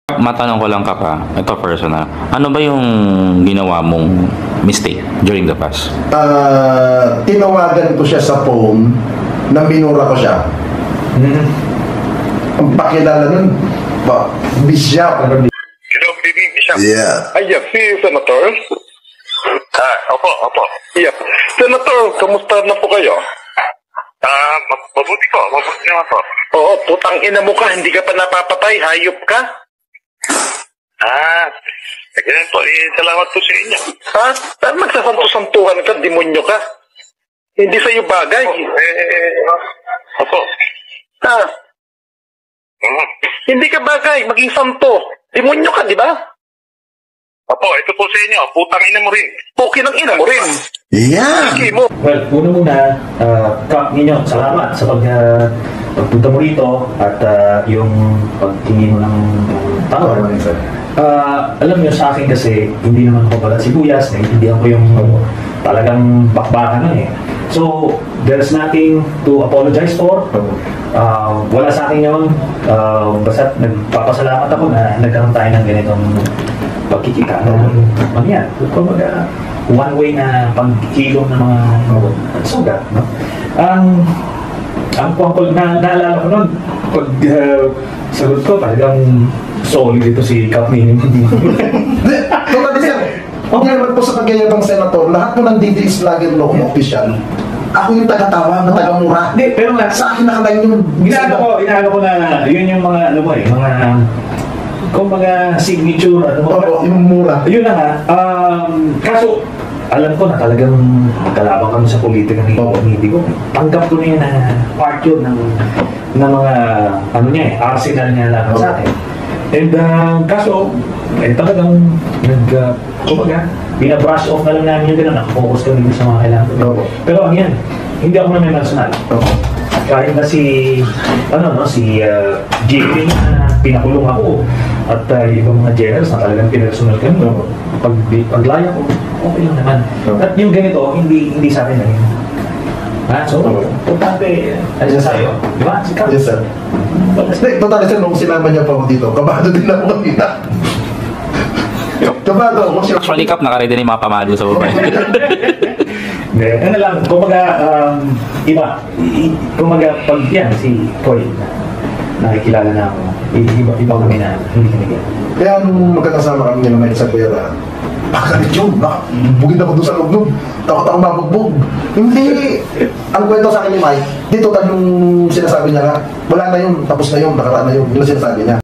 Matanong ko lang ito personal. Ano ba yung ginawa mong mistake during the past? Tinawagan ko siya sa phone na minura ko siya. Ang pakilala nun, Bishop. Hello, good evening, Bishop. Yeah. Yes, si Senator. Opo. Yeah. Senator, kamusta na po kayo? Mabuti naman po. Oo, putang ina mo ka, hindi ka pa napapatay, hayop ka. Ganyan po, salamat po sa inyo. Saan magsasanto-santuhan ka, demonyo ka? Hindi sa'yo bagay. Opo. Hindi ka bagay, maging santo. Demonyo ka, di ba? Opo, ito po sa inyo, putang ina mo rin. Pukin ang ina mo rin. Yeah. Sige mo. Well, una-muna, Kap ninyo, salamat sa pagpunta mo rito at yung pagtingin mo ng tanong. Alam niyo sa akin kasi, hindi naman ako balat sibuyas, naiintindihan ko yung talagang bakbakan nun eh. So, there's nothing to apologize for. Wala sa akin yun. Basta nagpapasalamat ako na nagkaroon tayo ng ganitong pagkikita. Ano yan? Kumbaga, one way na pagkilong ng mga sugat. No? Ang naalala ko nun, pag sagot ko, talagang solid dito si Kap Minimum. Totally sir, huwag naman po sa pagyayabang senator, lahat mo ng DDS vlogger lo kung official, ako yung taga-tawa, na taga-mura. Hindi, pero nga, sa akin nakalain yung... Inaano ko na, yun yung mga, ano mo eh, mga signature, Oo, yung mura. Yun na nga, kaso, alam ko na talagang magkalabang kami sa politika ng hindi ko. Tanggap ko na yun na part yun ng mga, ano niya eh, arsenal niya laban sa atin. And kaso, talagang kumbaga, binabrush off na lang namin yung gano'n, nakafocus kami sa mga kailangan. Pero ang yan, hindi ako namin personal. Kahit na si JP na pinakulong ako at ibang mga generals na talagang pinpersonal kami. Paglaya ko, okay lang naman. At yung ganito, hindi sa akin na yun. So, importante, ano sa sa'yo? Di ba? Yes sir. Totally sir, nung sinama niya pa ako dito, kabado din ako kanina. Kabado ako siya. Actually, Kap, nakaredy na yung mga pamalo sa baba. Hindi, ano lang, kumbaga, kumbaga, pag yan, si Koy, nakikilala na ako, iba kami na, hindi kami yan. Kaya nung magkakasama kami nila may sa pera, pagkalit yun, bugid ako doon sa loob nun, takot ako mabugbog. Hindi, ang kwento sa akin ni Mike, dito yung sinasabi niya nga, wala na yun, tapos na yun, nakaraan na yun, yun ang sinasabi niya.